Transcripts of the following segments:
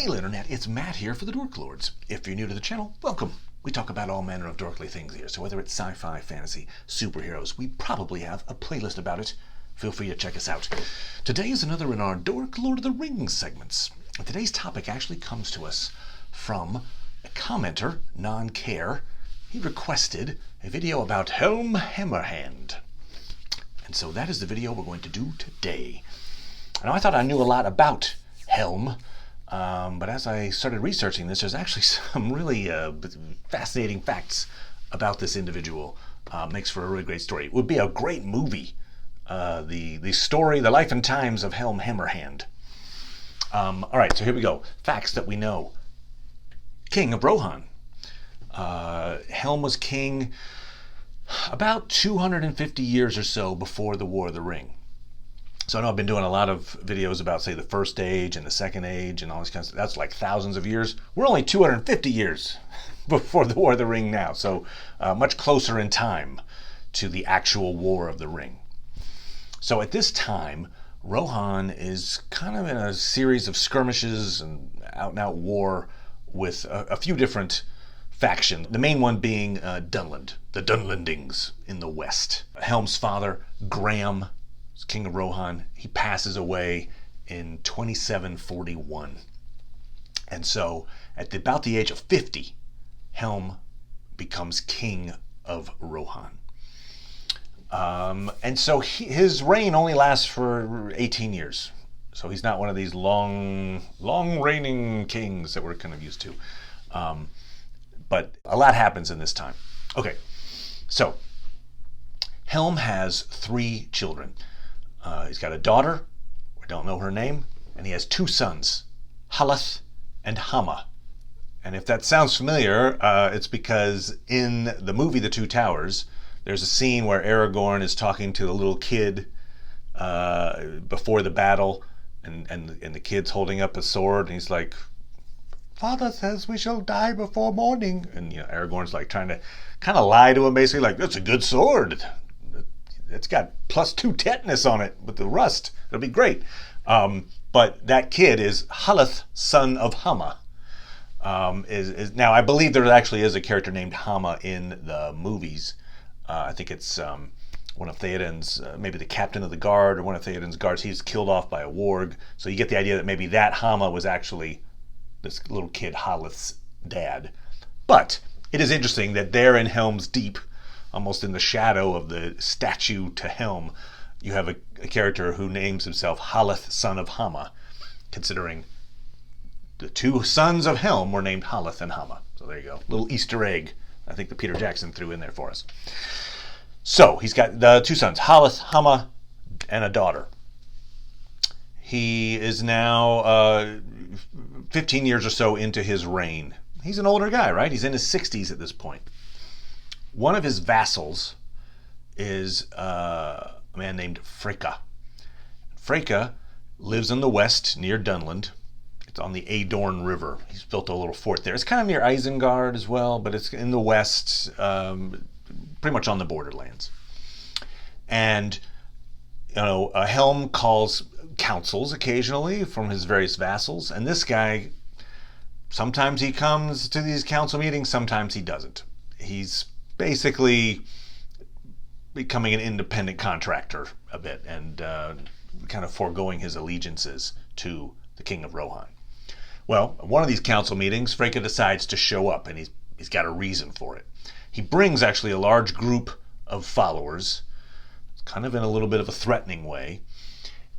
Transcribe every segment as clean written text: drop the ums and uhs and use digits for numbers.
Hail Internet, it's Matt here for the Dork Lords. If you're new to the channel, welcome. We talk about all manner of dorkly things here, so whether it's sci-fi, fantasy, superheroes, we probably have a playlist about it. Feel free to check us out. Today is another in our Dork Lord of the Rings segments. And today's topic actually comes to us from a commenter, Non-Care. He requested a video about Helm Hammerhand. And so that is the video we're going to do today. Now, I thought I knew a lot about Helm, but as I started researching this, there's actually some really fascinating facts about this individual. Makes for a really great story. It would be a great movie. The story, the life and times of Helm Hammerhand. All right, so here we go. Facts that we know. King of Rohan. Helm was king about 250 years or so before the War of the Ring. So I know I've been doing a lot of videos about, say, the First Age and the Second Age and all this kind of stuff. That's like thousands of years. We're only 250 years before the War of the Ring now, so much closer in time to the actual War of the Ring. So at this time, Rohan is kind of in a series of skirmishes and out-and-out war with a few different factions. The main one being Dunland, the Dunlandings in the west. Helm's father, Graham, king of Rohan, he passes away in 2741. And so at about the age of 50, Helm becomes king of Rohan. And so his reign only lasts for 18 years. So he's not one of these long reigning kings that we're kind of used to. But a lot happens in this time. Okay, so Helm has 3 children. He's got a daughter, we don't know her name, and he has 2 sons, Haleth and Hama. And if that sounds familiar, it's because in the movie The Two Towers, there's a scene where Aragorn is talking to a little kid before the battle, and the kid's holding up a sword, and he's like, "Father says we shall die before morning." And Aragorn's like trying to kind of lie to him, basically like, "That's a good sword. It's got +2 tetanus on it with the rust. It'll be great." But that kid is Haleth, son of Hama. Now I believe there actually is a character named Hama in the movies. I think it's one of Theoden's, maybe the captain of the guard or one of Theoden's guards. He's killed off by a warg. So you get the idea that maybe that Hama was actually this little kid Haleth's dad. But it is interesting that there in Helm's Deep, almost in the shadow of the statue to Helm, you have a character who names himself Haleth, son of Hama, considering the 2 sons of Helm were named Haleth and Hama. So there you go. Little Easter egg I think that Peter Jackson threw in there for us. So he's got the 2 sons, Haleth, Hama, and a daughter. He is now 15 years or so into his reign. He's an older guy, right? He's in his 60s at this point. One of his vassals is a man named Freca. Freca lives in the west near Dunland. It's on the Adorn River. He's built a little fort there. It's kind of near Isengard as well, but it's in the west, pretty much on the borderlands. And Helm calls councils occasionally from his various vassals, and this guy, sometimes he comes to these council meetings, sometimes he doesn't. He's basically becoming an independent contractor a bit and kind of foregoing his allegiances to the king of Rohan. Well, at one of these council meetings, Freca decides to show up, and he's got a reason for it. He brings actually a large group of followers, kind of in a little bit of a threatening way,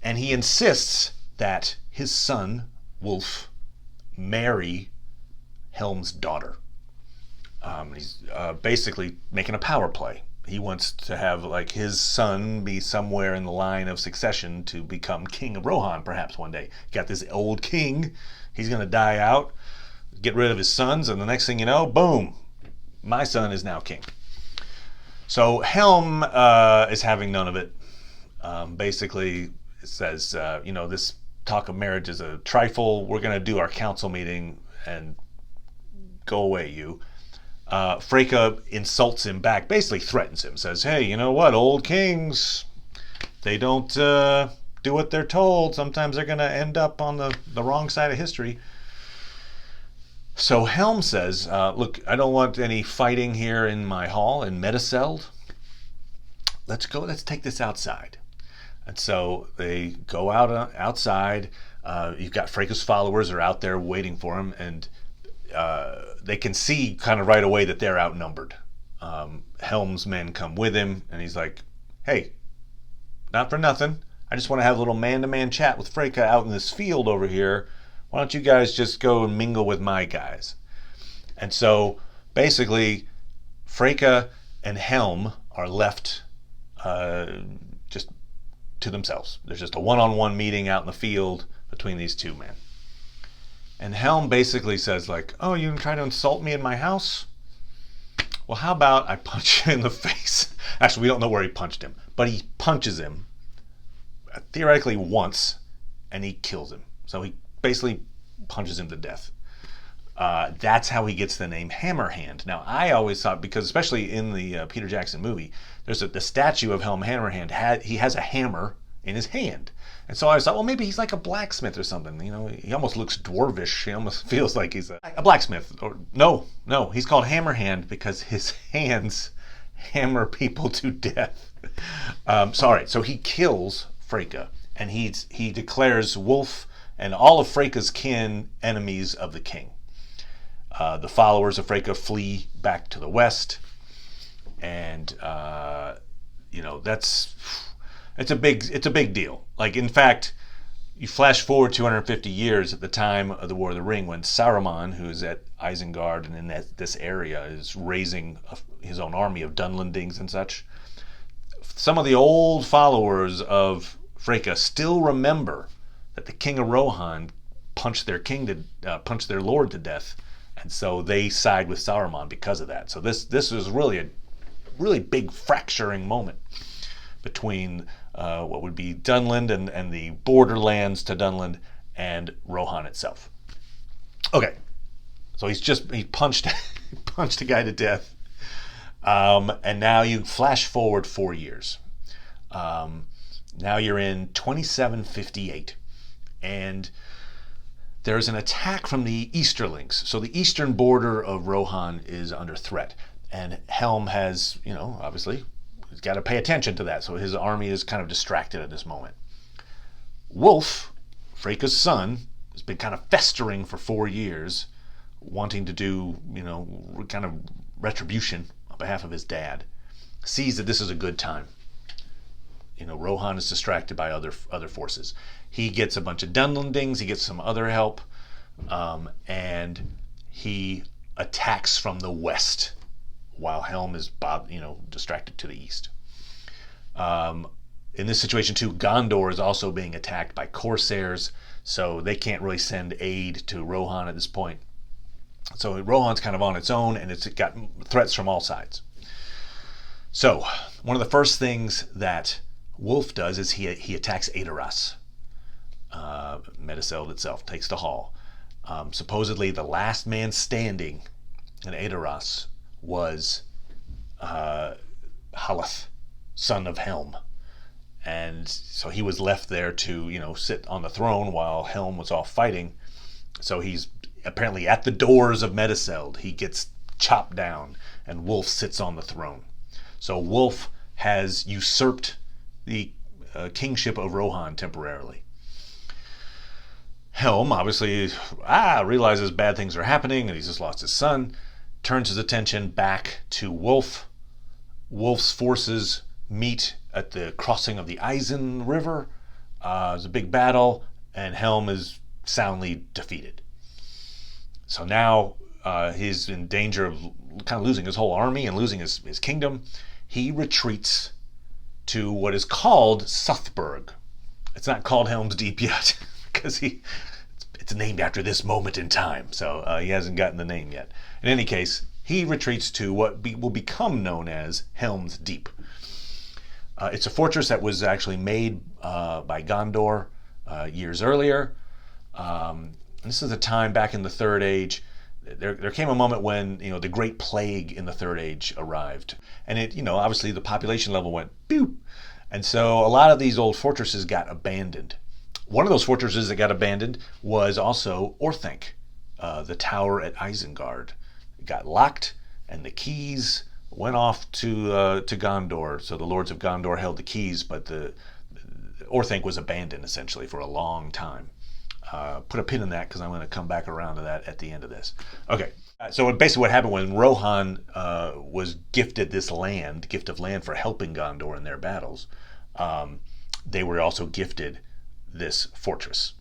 and he insists that his son, Wolf, marry Helm's daughter. He's basically making a power play. He wants to have like his son be somewhere in the line of succession to become king of Rohan perhaps one day. Got this old king, he's going to die out, get rid of his sons, and the next thing you know, boom, my son is now king. So Helm is having none of it. Basically it says, this talk of marriage is a trifle. We're going to do our council meeting and go away, you. Freca insults him back, basically threatens him, says, "Hey, you know what, old kings, they don't do what they're told. Sometimes they're going to end up on the wrong side of history." So Helm says, look, I don't want any fighting here in my hall in Mediceld. Let's take this outside. And so they go outside. You've got Freca's followers are out there waiting for him, and they can see kind of right away that they're outnumbered. Helm's men come with him, and he's like, hey, not for nothing, I just want to have a little man-to-man chat with Freca out in this field over here. Why don't you guys just go and mingle with my guys? And so basically Freca and Helm are left just to themselves. There's just a one-on-one meeting out in the field between these two men. And Helm basically says like, oh, you try to insult me in my house? Well, how about I punch you in the face? Actually, we don't know where he punched him, but he punches him theoretically once, and he kills him. So he basically punches him to death. That's how he gets the name Hammerhand. Now, I always thought, because especially in the Peter Jackson movie, there's the statue of Helm Hammerhand. He has a hammer in his hand. And so I thought, well, maybe he's like a blacksmith or something. You know, he almost looks dwarvish. He almost feels like he's a blacksmith. Or no, he's called Hammerhand because his hands hammer people to death. So he kills Freca, and he declares Wolf and all of Freca's kin enemies of the king. The followers of Freca flee back to the west, and it's a big deal. Like, in fact, you flash forward 250 years at the time of the War of the Ring, when Saruman, who is at Isengard and in this area, is raising his own army of Dunlendings and such. Some of the old followers of Freca still remember that the king of Rohan punched their lord to death, and so they side with Saruman because of that. So this is really a really big fracturing moment between what would be Dunland and the borderlands to Dunland and Rohan itself. Okay, so he punched a guy to death, and now you flash forward 4 years. Now you're in 2758, and there's an attack from the Easterlings. So the eastern border of Rohan is under threat, and Helm has, obviously, he's got to pay attention to that. So his army is kind of distracted at this moment. Wolf, Freca's son, has been kind of festering for 4 years, wanting to do, kind of retribution on behalf of his dad. Sees that this is a good time. Rohan is distracted by other forces. He gets a bunch of Dunlendings, he gets some other help, and he attacks from the west while Helm is distracted to the east. In this situation too, Gondor is also being attacked by corsairs, so they can't really send aid to Rohan at this point. So Rohan's kind of on its own, and it's got threats from all sides. So one of the first things that Wolf does is he attacks Edoras. Mediceld itself takes the hall. Supposedly the last man standing in Edoras was Halath, son of Helm. And so he was left there to, sit on the throne while Helm was off fighting. So he's apparently at the doors of Mediceld. He gets chopped down, and Wolf sits on the throne. So Wolf has usurped the kingship of Rohan temporarily. Helm obviously realizes bad things are happening and he's just lost his son, turns his attention back to Wolf. Wolf's forces meet at the crossing of the Eisen River. There's a big battle, and Helm is soundly defeated. So now he's in danger of kind of losing his whole army and losing his kingdom. He retreats to what is called Southburg. It's not called Helm's Deep yet, because it's named after this moment in time, so he hasn't gotten the name yet. In any case, he retreats to what will become known as Helm's Deep. It's a fortress that was actually made by Gondor years earlier. This is a time back in the Third Age. There came a moment when the Great Plague in the Third Age arrived, and it obviously the population level went boop, and so a lot of these old fortresses got abandoned. One of those fortresses that got abandoned was also Orthanc, the tower at Isengard. It got locked, and the keys went off to Gondor. So the lords of Gondor held the keys, but the Orthanc was abandoned essentially for a long time. Put a pin in that because I'm going to come back around to that at the end of this. Okay, so basically what happened when Rohan was gifted this land, gift of land for helping Gondor in their battles, they were also gifted this fortress,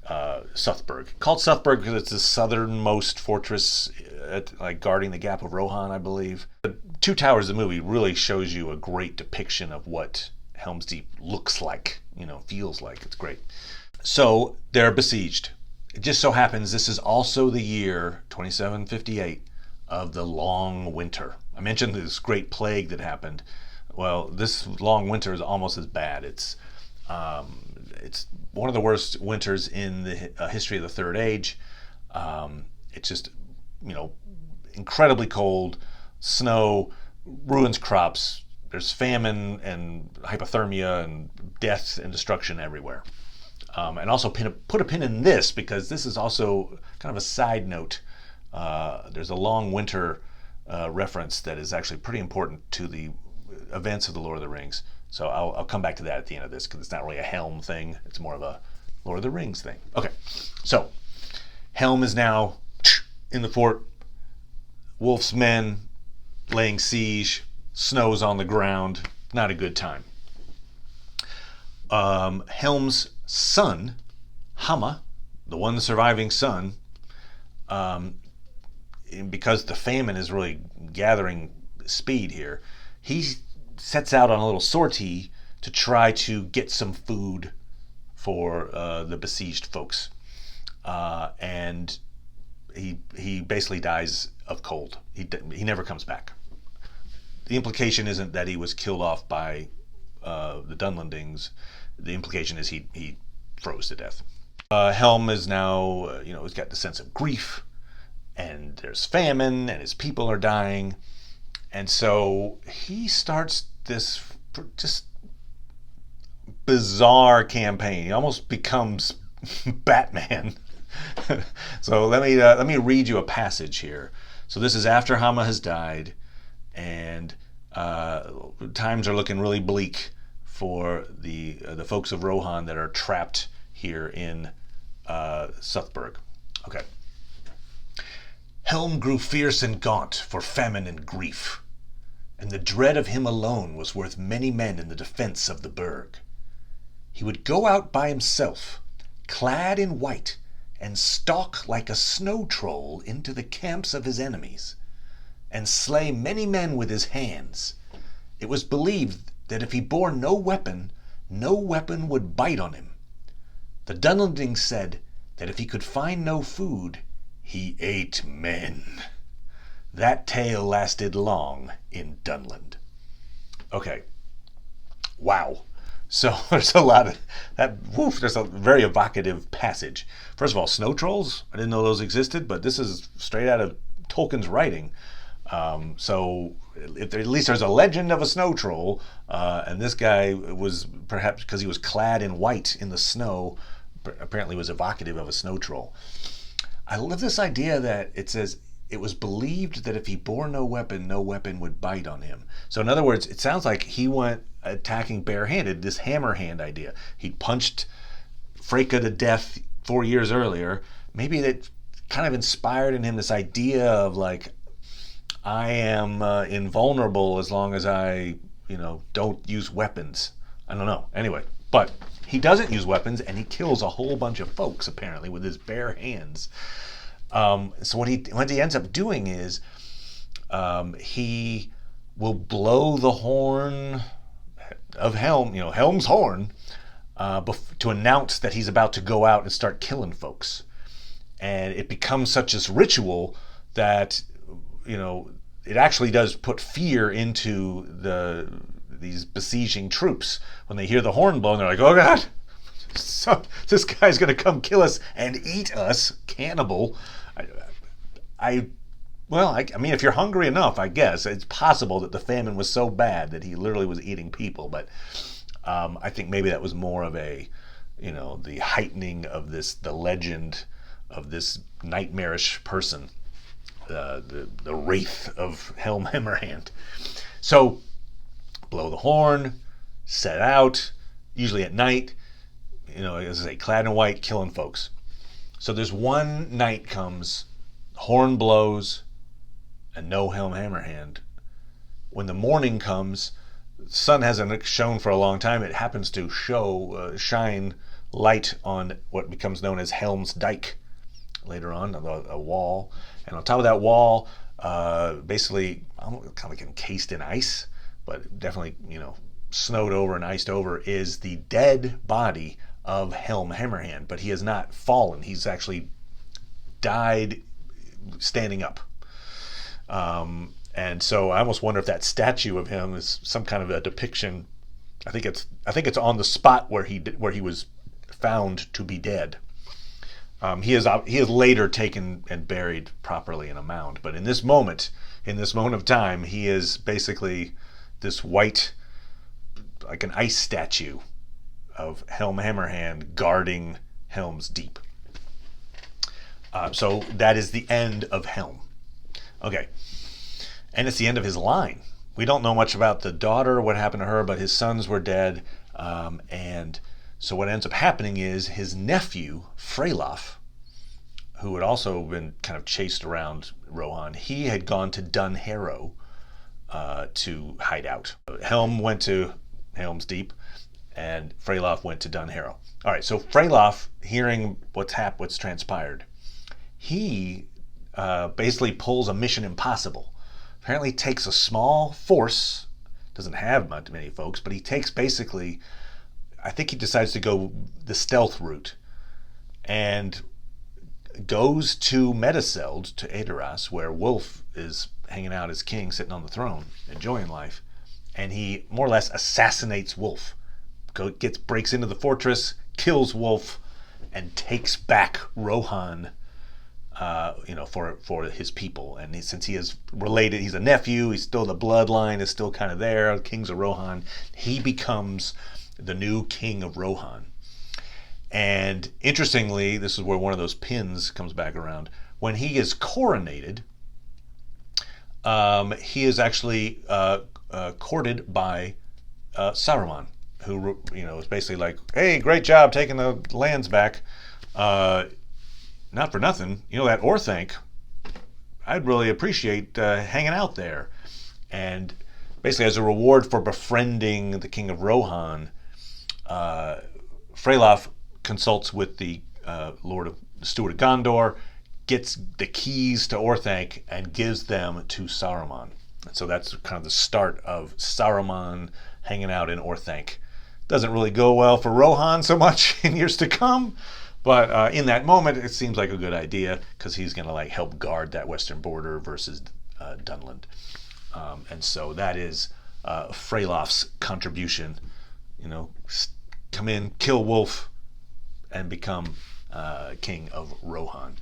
Southburg. Called Southburg because it's the southernmost fortress, like guarding the Gap of Rohan, I believe. The Two Towers, the movie, really shows you a great depiction of what Helm's Deep looks like, feels like. It's great. So they're besieged. It just so happens this is also the year 2758 of the long winter. I mentioned this great plague that happened. Well, this long winter is almost as bad. It's one of the worst winters in the history of the Third Age. It's just, incredibly cold, snow, ruins crops. There's famine and hypothermia and death and destruction everywhere. And also put a pin in this because this is also kind of a side note. There's a long winter reference that is actually pretty important to the events of the Lord of the Rings. So I'll come back to that at the end of this because it's not really a Helm thing. It's more of a Lord of the Rings thing. Okay, so Helm is now in the fort. Wolf's men laying siege. Snow's on the ground. Not a good time. Helm's son, Hamma, the one surviving son, because the famine is really gathering speed here, he sets out on a little sortie to try to get some food for the besieged folks. And he basically dies of cold. He never comes back. The implication isn't that he was killed off by the Dunlendings. The implication is he froze to death. Helm is now, he's got the sense of grief, and there's famine, and his people are dying. And so he starts this just bizarre campaign. He almost becomes Batman. So let me read you a passage here. So this is after Hamma has died, and times are looking really bleak for the folks of Rohan that are trapped here in Southburg. Okay. Helm grew fierce and gaunt for famine and grief, and the dread of him alone was worth many men in the defense of the burg. He would go out by himself, clad in white, and stalk like a snow troll into the camps of his enemies, and slay many men with his hands. It was believed that if he bore no weapon would bite on him. The Dunlendings said that if he could find no food, he ate men. That tale lasted long in Dunland. Okay. Wow. So there's a lot of that. There's a very evocative passage. First of all, snow trolls. I didn't know those existed, but this is straight out of Tolkien's writing. So at least there's a legend of a snow troll, and this guy was, perhaps because he was clad in white in the snow, apparently was evocative of a snow troll. I love this idea that it says it was believed that if he bore no weapon would bite on him. So in other words, it sounds like he went attacking barehanded, this Hammerhand idea. He punched Freca to death 4 years earlier. Maybe that kind of inspired in him this idea of like, I am invulnerable as long as I, don't use weapons. I don't know. Anyway, but he doesn't use weapons, and he kills a whole bunch of folks apparently with his bare hands. So what he ends up doing is he will blow the horn of Helm, Helm's horn, to announce that he's about to go out and start killing folks. And it becomes such a ritual that, it actually does put fear into these besieging troops. When they hear the horn blown, they're like, oh God, so this guy's going to come kill us and eat us, cannibal. I mean, if you're hungry enough, I guess it's possible that the famine was so bad that he literally was eating people. But I think maybe that was more of a, the heightening of the legend of this nightmarish person, the wraith of Helm Hammerhand. So, blow the horn, set out, usually at night, as I say, clad in white, killing folks. So there's one night comes, horn blows, and no Helm Hammerhand. When the morning comes, the sun hasn't shone for a long time. It happens to shine light on what becomes known as Helm's Dyke later on, a wall. And on top of that wall, basically kind of like encased in ice, but definitely, snowed over and iced over, is the dead body of Helm Hammerhand. But he has not fallen. He's actually died standing up. And so I almost wonder if that statue of him is some kind of a depiction. I think it's on the spot where he was found to be dead. He is later taken and buried properly in a mound, but in this moment of time, he is basically this white, like an ice statue of Helm Hammerhand guarding Helm's Deep. So that is the end of Helm. Okay. And it's the end of his line. We don't know much about the daughter, what happened to her, but his sons were dead. And so what ends up happening is his nephew, Freca, who had also been kind of chased around Rohan, he had gone to Dunharrow to hide out. Helm went to Helm's Deep, and Freca went to Dunharrow. All right, so Freca, hearing what's transpired, he basically pulls a Mission Impossible. Apparently takes a small force, doesn't have many folks, but he takes basically, I think he decides to go the stealth route and goes to Meduseld, to Aedoras, where Wolf is hanging out as king, sitting on the throne, enjoying life, and he more or less assassinates Wolf. Breaks into the fortress, kills Wolf, and takes back Rohan, for his people. And since he is related, he's a nephew, he's still, the bloodline is still kind of there, the kings of Rohan, he becomes the new king of Rohan. And interestingly, this is where one of those pins comes back around. When he is coronated, he is actually courted by Saruman, who is basically like, hey, great job taking the lands back. Not for nothing, that Orthanc, I'd really appreciate hanging out there. And basically, as a reward for befriending the king of Rohan, Freca consults with the Steward of Gondor, gets the keys to Orthanc, and gives them to Saruman. And so that's kind of the start of Saruman hanging out in Orthanc. Doesn't really go well for Rohan so much in years to come. But in that moment, it seems like a good idea because he's going to help guard that western border versus Dunland. And so that is Freca's contribution. Come in, kill Wolf, and become king of Rohan.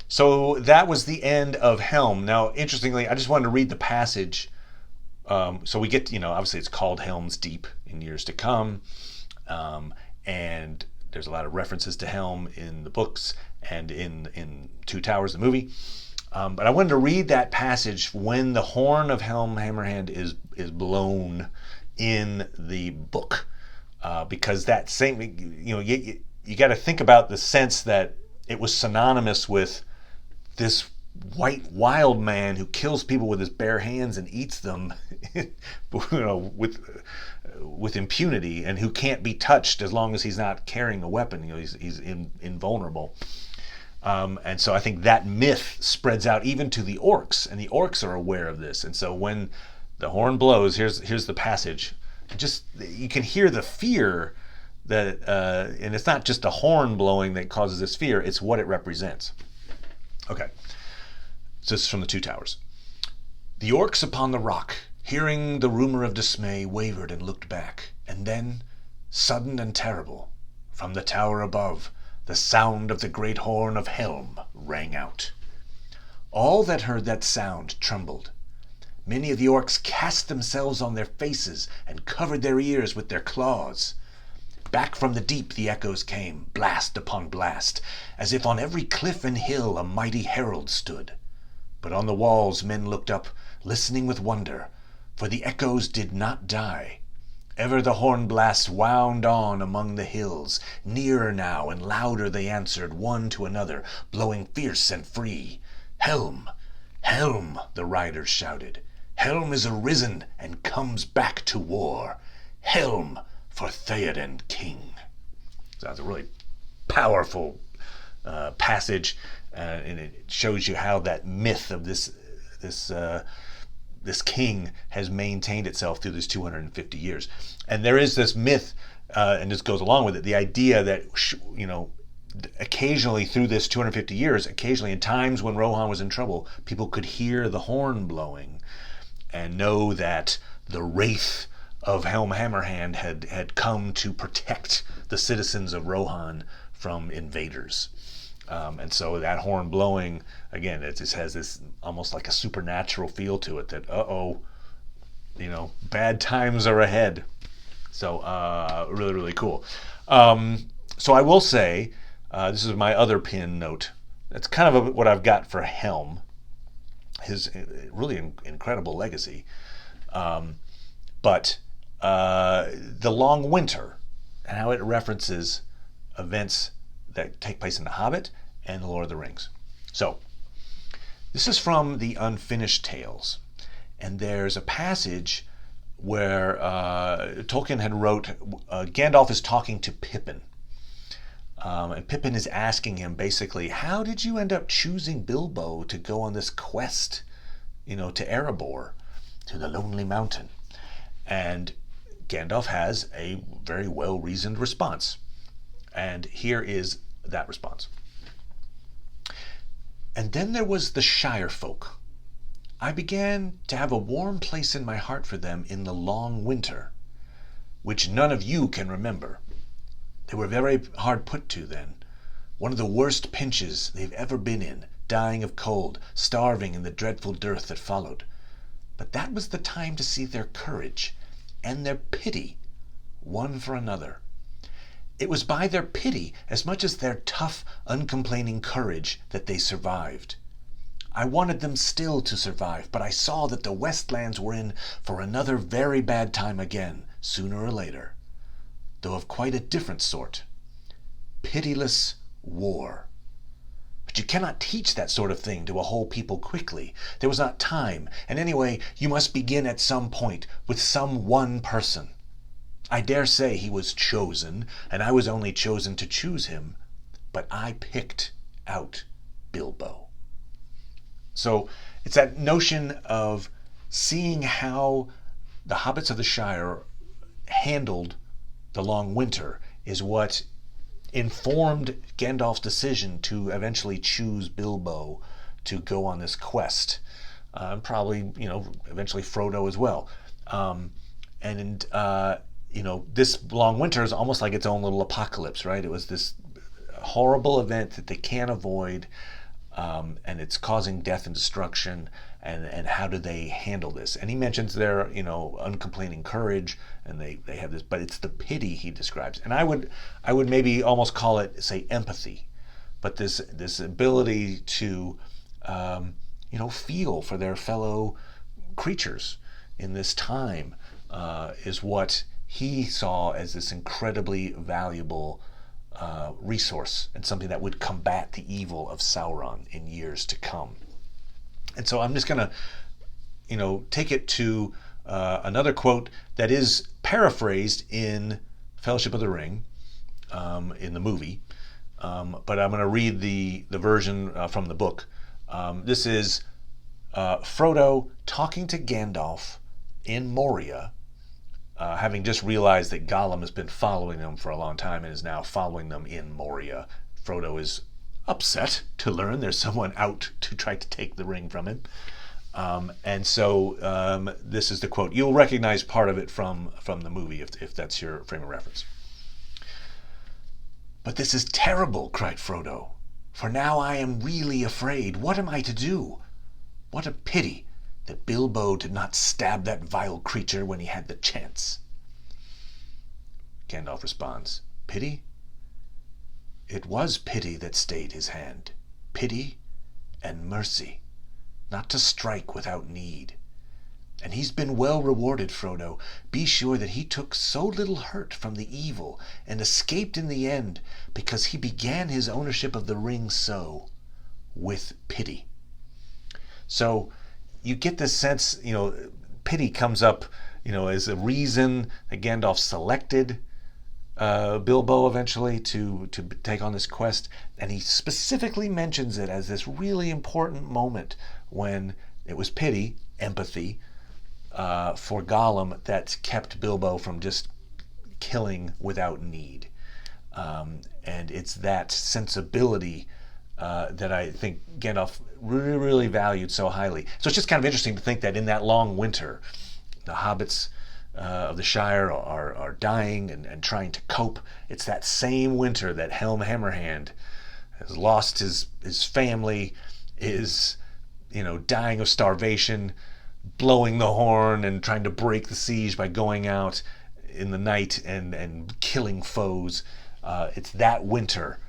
So that was the end of Helm. Now, interestingly, I just wanted to read the passage. So we get, obviously it's called Helm's Deep in years to come. And there's a lot of references to Helm in the books and in Two Towers, the movie. But I wanted to read that passage when the horn of Helm Hammerhand is blown in the book. Because that same, you got to think about the sense that it was synonymous with this white wild man who kills people with his bare hands and eats them, with impunity, and who can't be touched as long as he's not carrying a weapon. He's invulnerable. And so I think that myth spreads out even to the orcs, and the orcs are aware of this. And so when the horn blows, here's the passage. Just you can hear the fear that, and it's not just the horn blowing that causes this fear; it's what it represents. Okay, so this is from the Two Towers. The orcs upon the rock, hearing the rumor of dismay, wavered and looked back, and then, sudden and terrible, from the tower above, the sound of the great horn of Helm rang out. All that heard that sound trembled. Many of the orcs cast themselves on their faces and covered their ears with their claws. Back from the deep the echoes came, blast upon blast, as if on every cliff and hill a mighty herald stood. But on the walls men looked up, listening with wonder, for the echoes did not die. Ever the horn blasts wound on among the hills. Nearer now and louder they answered one to another, blowing fierce and free. "Helm! Helm!" the riders shouted. "Helm is arisen and comes back to war. Helm for Theoden King." So that's a really powerful passage, and it shows you how that myth of this king has maintained itself through this 250 years. And there is this myth, and this goes along with it, the idea that, occasionally through this 250 years, occasionally in times when Rohan was in trouble, people could hear the horn blowing and know that the wraith of Helm Hammerhand had come to protect the citizens of Rohan from invaders. And so that horn blowing, again, it just has this almost like a supernatural feel to it that, bad times are ahead. So really, really cool. So I will say, this is my other pin note. That's kind of what I've got for Helm, his really incredible legacy. But the long winter and how it references events that take place in The Hobbit and The Lord of the Rings. So this is from the Unfinished Tales, and there's a passage where Tolkien had wrote, Gandalf is talking to Pippin, and Pippin is asking him basically, how did you end up choosing Bilbo to go on this quest, to Erebor, to the Lonely Mountain? And Gandalf has a very well-reasoned response. And here is that response. "And then there was the Shire folk. I began to have a warm place in my heart for them in the long winter, which none of you can remember. They were very hard put to then. One of the worst pinches they've ever been in, dying of cold, starving in the dreadful dearth that followed. But that was the time to see their courage and their pity one for another. It was by their pity as much as their tough, uncomplaining courage that they survived. I wanted them still to survive, but I saw that the Westlands were in for another very bad time again, sooner or later, though of quite a different sort. Pitiless war. But you cannot teach that sort of thing to a whole people quickly. There was not time, and anyway, you must begin at some point, with some one person. I dare say he was chosen, and I was only chosen to choose him, but I picked out Bilbo." So it's that notion of seeing how the Hobbits of the Shire handled the long winter is what informed Gandalf's decision to eventually choose Bilbo to go on this quest. Probably, eventually Frodo as well. This long winter is almost like its own little apocalypse, right? It was this horrible event that they can't avoid, and it's causing death and destruction, and how do they handle this? And he mentions their, uncomplaining courage, and they have this, but it's the pity he describes. And I would maybe almost call it, say, empathy, but this ability to, feel for their fellow creatures in this time is what he saw as this incredibly valuable resource, and something that would combat the evil of Sauron in years to come. And so I'm just going to, take it to another quote that is paraphrased in Fellowship of the Ring, in the movie, but I'm going to read the version from the book. This is Frodo talking to Gandalf in Moria, having just realized that Gollum has been following them for a long time and is now following them in Moria. Frodo is upset to learn there's someone out to try to take the ring from him. And so this is the quote. You'll recognize part of it from the movie if that's your frame of reference. "But this is terrible," cried Frodo, "for now I am really afraid. What am I to do? What a pity that Bilbo did not stab that vile creature when he had the chance." Gandalf responds, "Pity? It was pity that stayed his hand. Pity and mercy, not to strike without need. And he's been well rewarded, Frodo. Be sure that he took so little hurt from the evil and escaped in the end because he began his ownership of the ring so, with pity." So you get this sense, pity comes up, as a reason that Gandalf selected Bilbo eventually to take on this quest, and he specifically mentions it as this really important moment when it was pity, empathy, for Gollum that kept Bilbo from just killing without need. And it's that sensibility that I think Gandalf really, really valued so highly. So it's just kind of interesting to think that in that long winter, the hobbits of the Shire are dying and trying to cope. It's that same winter that Helm Hammerhand has lost his family, is dying of starvation, blowing the horn and trying to break the siege by going out in the night and killing foes. It's that winter,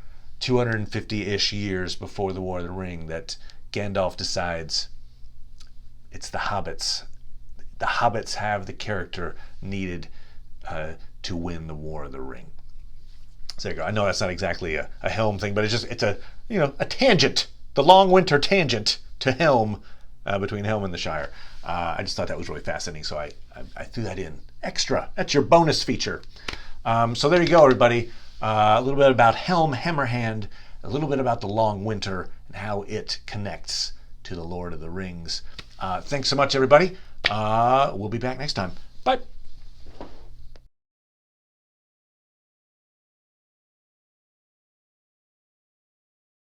250-ish years before the War of the Ring, that Gandalf decides it's the hobbits. The hobbits have the character needed to win the War of the Ring. So there you go. I know that's not exactly a Helm thing, but it's a tangent, the long winter tangent to Helm, between Helm and the Shire. I just thought that was really fascinating, so I threw that in extra. That's your bonus feature. So there you go, everybody. A little bit about Helm Hammerhand, a little bit about the long winter and how it connects to the Lord of the Rings. Thanks so much, everybody. We'll be back next time. Bye.